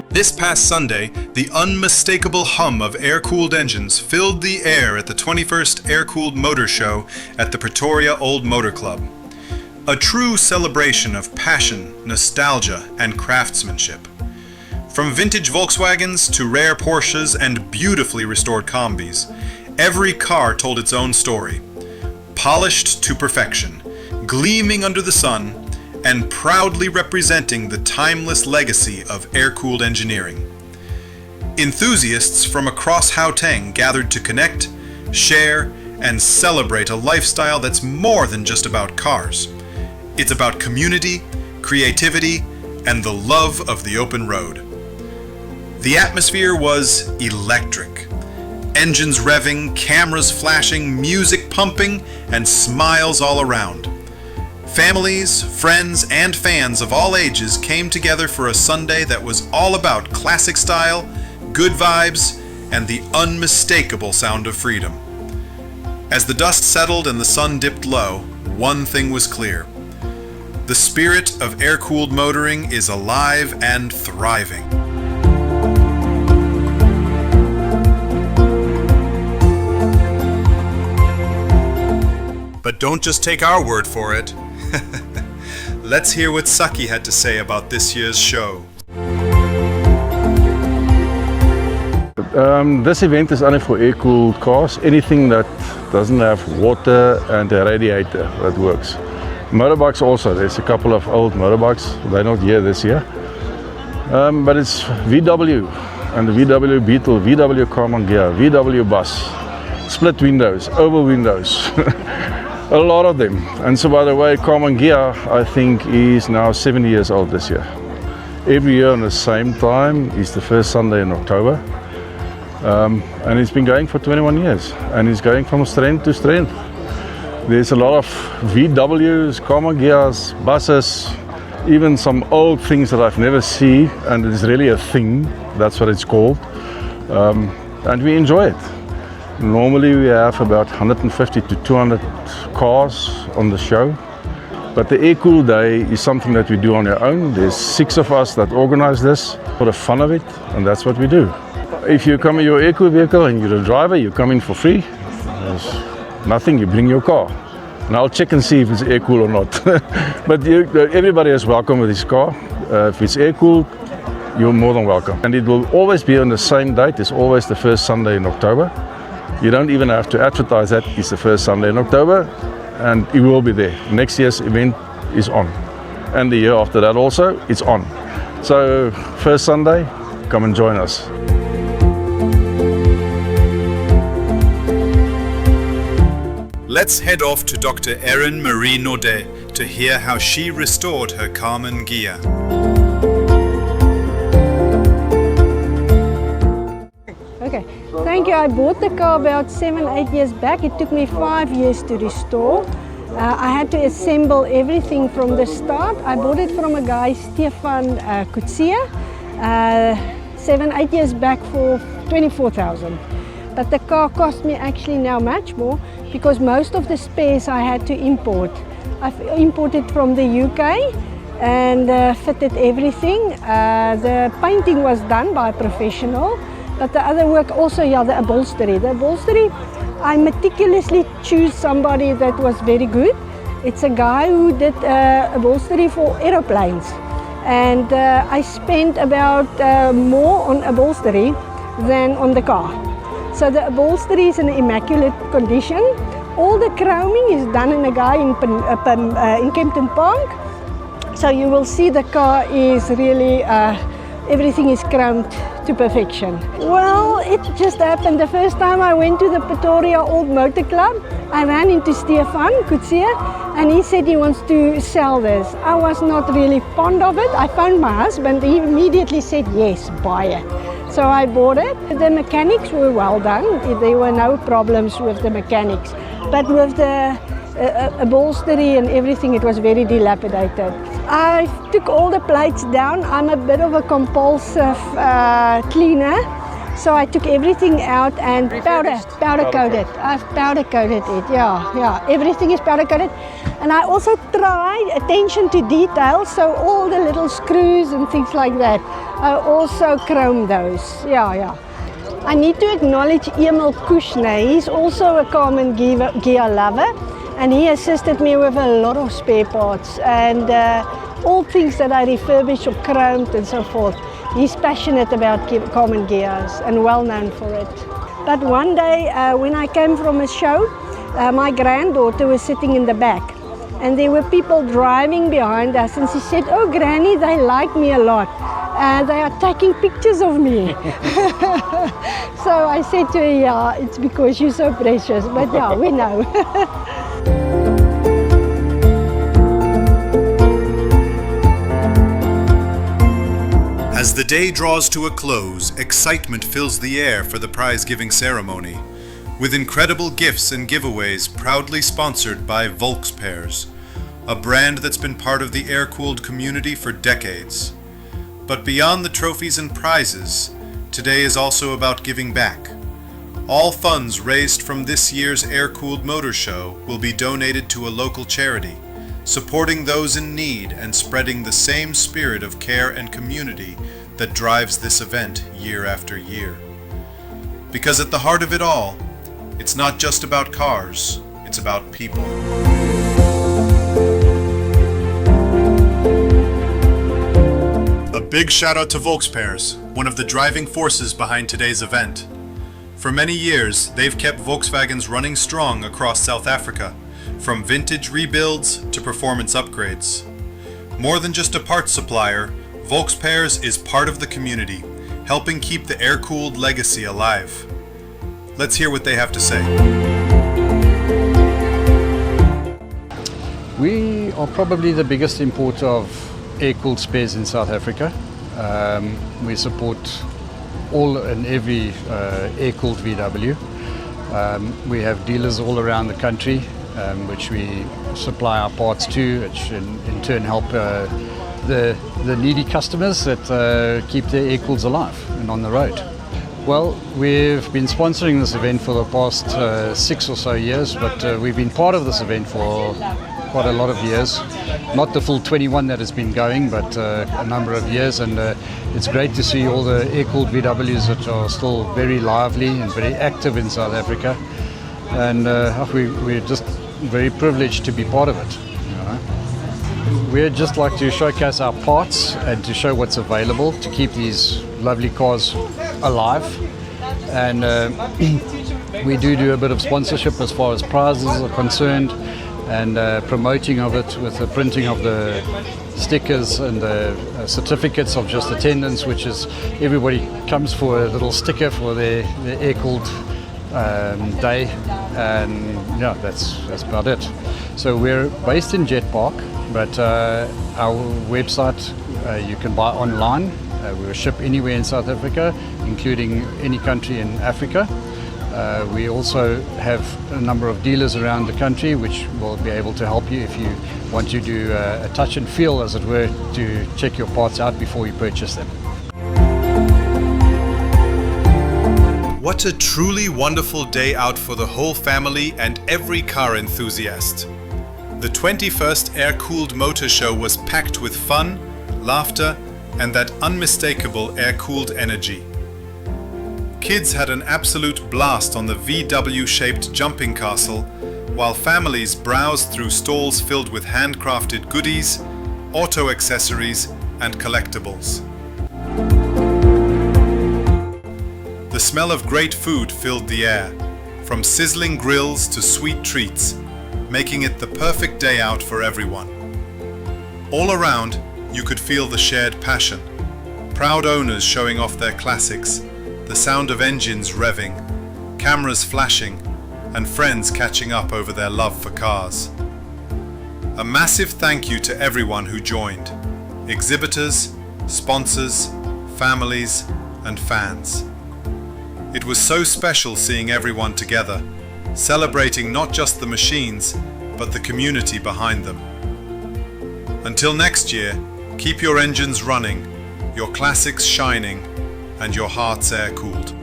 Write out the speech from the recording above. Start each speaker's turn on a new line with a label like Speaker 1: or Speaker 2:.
Speaker 1: This past Sunday, the unmistakable hum of air-cooled engines filled the air at the 21st Air-Cooled Motor Show at the Pretoria Old Motor Club. A true celebration of passion, nostalgia, and craftsmanship. From vintage Volkswagens to rare Porsches and beautifully restored combis, every car told its own story. Polished to perfection, gleaming under the sun, and proudly representing the timeless legacy of air-cooled engineering. Enthusiasts from across Gauteng gathered to connect, share, and celebrate a lifestyle that's more than just about cars. It's about community, creativity, and the love of the open road. The atmosphere was electric. Engines revving, cameras flashing, music pumping, and smiles all around. Families, friends, and fans of all ages came together for a Sunday that was all about classic style, good vibes, and the unmistakable sound of freedom. As the dust settled and the sun dipped low, one thing was clear. The spirit of air-cooled motoring is alive and thriving. But don't just take our word for it. Let's hear what Saki had to say about this year's show.
Speaker 2: This event is only for air-cooled cars, anything that doesn't have water and a radiator that works. Motorbikes also, there's a couple of old motorbikes, they're not here this year. But it's VW and the VW Beetle, VW Carman Gear, VW Bus, split windows, oval windows. A lot of them. And so, by the way, Carman Gear, I think, is now 70 years old this year. Every year on the same time is the first Sunday in October. And it's been going for 21 years. And it's going from strength to strength. There's a lot of VWs, Carman Gears, buses, even some old things that I've never seen. And it's really a thing. That's what it's called. And we enjoy it. Normally we have about 150 to 200 cars on the show, but the Air-Cool Day is something that we do on our own. There's 6 of us that organize this for the fun of it, and that's what we do. If you come in your Air-Cool vehicle and you're a driver, you come in for free. There's nothing, you bring your car. And I'll check and see if it's Air-Cool or not. But everybody is welcome with his car. If it's Air-Cool, you're more than welcome. And it will always be on the same date. It's always the first Sunday in October. You don't even have to advertise that. It's the first Sunday in October, and it will be there. Next year's event is on, and the year after that also, it's on. So first Sunday, come and join us.
Speaker 1: Let's head off to Dr. Erin Marie Naudet to hear how she restored her Carman Gear.
Speaker 3: Okay, thank you. I bought the car about 7-8 years back. It took me 5 years to restore. I had to assemble everything from the start. I bought it from a guy, Stefan Kutsia, 7-8 years back for 24,000. But the car cost me actually now much more because most of the spares I had to import. I've imported from the UK and fitted everything. The painting was done by a professional. But the other work also, yeah, the upholstery. The upholstery, I meticulously choose somebody that was very good. It's a guy who did upholstery for aeroplanes. And I spent about more on upholstery than on the car. So the upholstery is in immaculate condition. All the chroming is done in a guy in Kempton Park. So you will see the car is really, everything is chromed to perfection. Well, it just happened. The first time I went to the Pretoria Old Motor Club, I ran into Stefan Kutsia and he said he wants to sell this. I was not really fond of it. I phoned my husband, he immediately said, yes, buy it. So I bought it. The mechanics were well done. There were no problems with the mechanics. But with the upholstery and everything, it was very dilapidated. I took all the plates down. I'm a bit of a compulsive cleaner. So I took everything out and powder coated. I've powder coated it, yeah. Everything is powder coated. And I also tried attention to detail, so all the little screws and things like that, I also chrome those, yeah. I need to acknowledge Emil Kushner. He's also a Karmann gear lover, and he assisted me with a lot of spare parts and all things that I refurbish or chromed and so forth. He's passionate about Karmann gears and well known for it. But one day when I came from a show, my granddaughter was sitting in the back and there were people driving behind us, and she said, "Oh Granny, they like me a lot. They are taking pictures of me." So I said to her, "Yeah, it's because you're so precious," but yeah, we know.
Speaker 1: As the day draws to a close, excitement fills the air for the prize-giving ceremony, with incredible gifts and giveaways proudly sponsored by Volkswagens, a brand that's been part of the air-cooled community for decades. But beyond the trophies and prizes, today is also about giving back. All funds raised from this year's air-cooled motor show will be donated to a local charity, supporting those in need and spreading the same spirit of care and community that drives this event year after year. Because at the heart of it all, it's not just about cars, it's about people. A big shout out to Volkswagens, one of the driving forces behind today's event. For many years, they've kept Volkswagens running strong across South Africa, from vintage rebuilds to performance upgrades. More than just a parts supplier, Volkswagens is part of the community, helping keep the air-cooled legacy alive. Let's hear what they have to say.
Speaker 4: We are probably the biggest importer of air-cooled spares in South Africa. We support all and every air-cooled VW. We have dealers all around the country, which we supply our parts to, which in turn help the needy customers that keep their air-cooleds alive and on the road. Well, we've been sponsoring this event for the past 6 or so years, but we've been part of this event for quite a lot of years. Not the full 21 that has been going, but a number of years, and it's great to see all the air-cooled VWs that are still very lively and very active in South Africa, and we're just very privileged to be part of it. We'd just like to showcase our parts and to show what's available to keep these lovely cars alive, and we do a bit of sponsorship as far as prizes are concerned, and promoting of it with the printing of the stickers and the certificates of just attendance, which is everybody comes for a little sticker for their air-cooled day, and yeah, that's about it. So we're based in Jet Park, but our website you can buy online. We will ship anywhere in South Africa, including any country in Africa. We also have a number of dealers around the country which will be able to help you if you want to do a touch and feel, as it were, to check your parts out before you purchase them.
Speaker 1: What a truly wonderful day out for the whole family and every car enthusiast. The 21st Air-Cooled Motor Show was packed with fun, laughter, and that unmistakable air-cooled energy. Kids had an absolute blast on the VW-shaped jumping castle, while families browsed through stalls filled with handcrafted goodies, auto accessories, and collectibles. The smell of great food filled the air, from sizzling grills to sweet treats, making it the perfect day out for everyone. All around, you could feel the shared passion. Proud owners showing off their classics, the sound of engines revving, cameras flashing, and friends catching up over their love for cars. A massive thank you to everyone who joined: exhibitors, sponsors, families, and fans. It was so special seeing everyone together, celebrating not just the machines, but the community behind them. Until next year, keep your engines running, your classics shining, and your hearts air-cooled.